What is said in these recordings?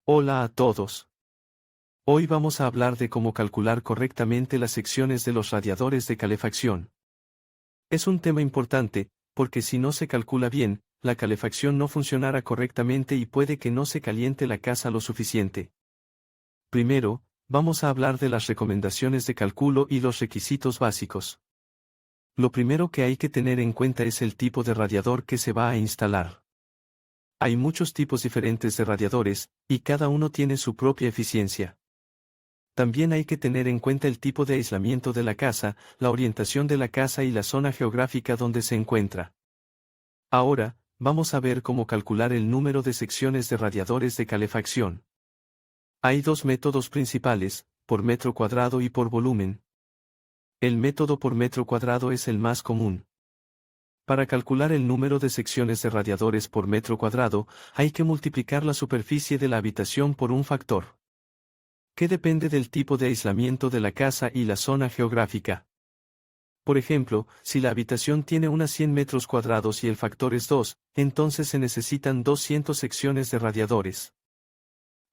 Hola a todos. Hoy vamos a hablar de cómo calcular correctamente las secciones de los radiadores de calefacción. Es un tema importante, porque si no se calcula bien, la calefacción no funcionará correctamente y puede que no se caliente la casa lo suficiente. Primero, vamos a hablar de las recomendaciones de cálculo y los requisitos básicos. Lo primero que hay que tener en cuenta es el tipo de radiador que se va a instalar. Hay muchos tipos diferentes de radiadores, y cada uno tiene su propia eficiencia. También hay que tener en cuenta el tipo de aislamiento de la casa, la orientación de la casa y la zona geográfica donde se encuentra. Ahora, vamos a ver cómo calcular el número de secciones de radiadores de calefacción. Hay dos métodos principales, por metro cuadrado y por volumen. El método por metro cuadrado es el más común. Para calcular el número de secciones de radiadores por metro cuadrado, hay que multiplicar la superficie de la habitación por un factor, que depende del tipo de aislamiento de la casa y la zona geográfica. Por ejemplo, si la habitación tiene unas 100 metros cuadrados y el factor es 2, entonces se necesitan 200 secciones de radiadores.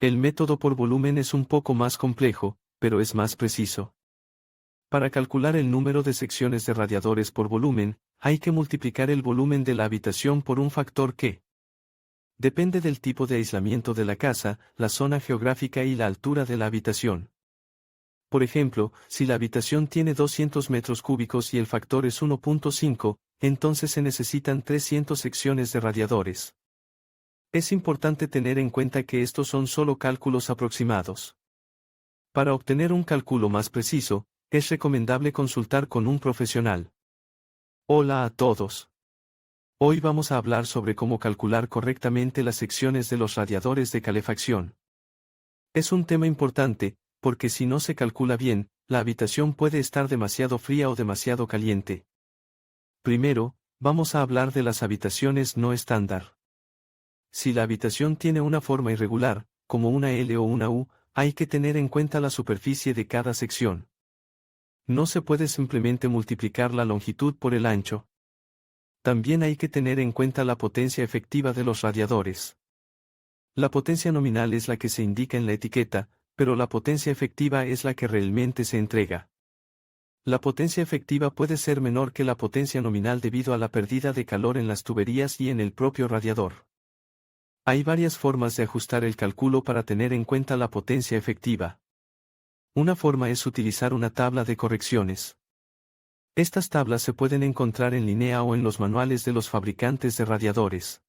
El método por volumen es un poco más complejo, pero es más preciso. Para calcular el número de secciones de radiadores por volumen, hay que multiplicar el volumen de la habitación por un factor que depende del tipo de aislamiento de la casa, la zona geográfica y la altura de la habitación. Por ejemplo, si la habitación tiene 200 metros cúbicos y el factor es 1.5, entonces se necesitan 300 secciones de radiadores. Es importante tener en cuenta que estos son solo cálculos aproximados. Para obtener un cálculo más preciso, es recomendable consultar con un profesional. Hola a todos. Hoy vamos a hablar sobre cómo calcular correctamente las secciones de los radiadores de calefacción. Es un tema importante, porque si no se calcula bien, la habitación puede estar demasiado fría o demasiado caliente. Primero, vamos a hablar de las habitaciones no estándar. Si la habitación tiene una forma irregular, como una L o una U, hay que tener en cuenta la superficie de cada sección. No se puede simplemente multiplicar la longitud por el ancho. También hay que tener en cuenta la potencia efectiva de los radiadores. La potencia nominal es la que se indica en la etiqueta, pero la potencia efectiva es la que realmente se entrega. La potencia efectiva puede ser menor que la potencia nominal debido a la pérdida de calor en las tuberías y en el propio radiador. Hay varias formas de ajustar el cálculo para tener en cuenta la potencia efectiva. Una forma es utilizar una tabla de correcciones. Estas tablas se pueden encontrar en línea o en los manuales de los fabricantes de radiadores.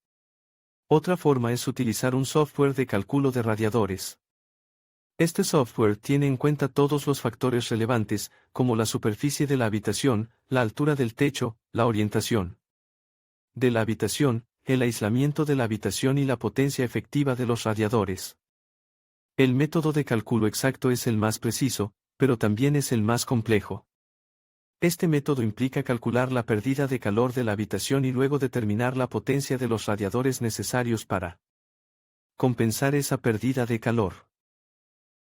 Otra forma es utilizar un software de cálculo de radiadores. Este software tiene en cuenta todos los factores relevantes, como la superficie de la habitación, la altura del techo, la orientación de la habitación, el aislamiento de la habitación y la potencia efectiva de los radiadores. El método de cálculo exacto es el más preciso, pero también es el más complejo. Este método implica calcular la pérdida de calor de la habitación y luego determinar la potencia de los radiadores necesarios para compensar esa pérdida de calor.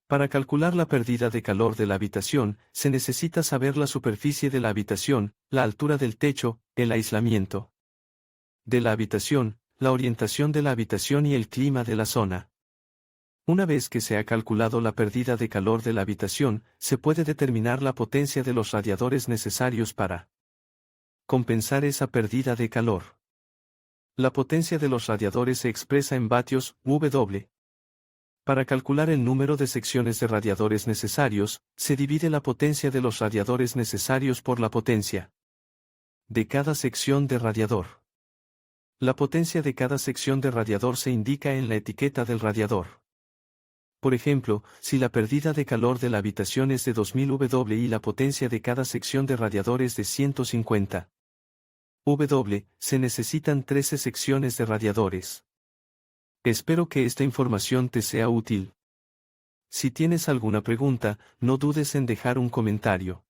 Para calcular la pérdida de calor de la habitación, se necesita saber la superficie de la habitación, la altura del techo, el aislamiento de la habitación, la orientación de la habitación y el clima de la zona. Una vez que se ha calculado la pérdida de calor de la habitación, se puede determinar la potencia de los radiadores necesarios para compensar esa pérdida de calor. La potencia de los radiadores se expresa en vatios W. Para calcular el número de secciones de radiadores necesarios, se divide la potencia de los radiadores necesarios por la potencia de cada sección de radiador. La potencia de cada sección de radiador se indica en la etiqueta del radiador. Por ejemplo, si la pérdida de calor de la habitación es de 2000 W y la potencia de cada sección de radiador es de 150 W, se necesitan 13 secciones de radiadores. Espero que esta información te sea útil. Si tienes alguna pregunta, no dudes en dejar un comentario.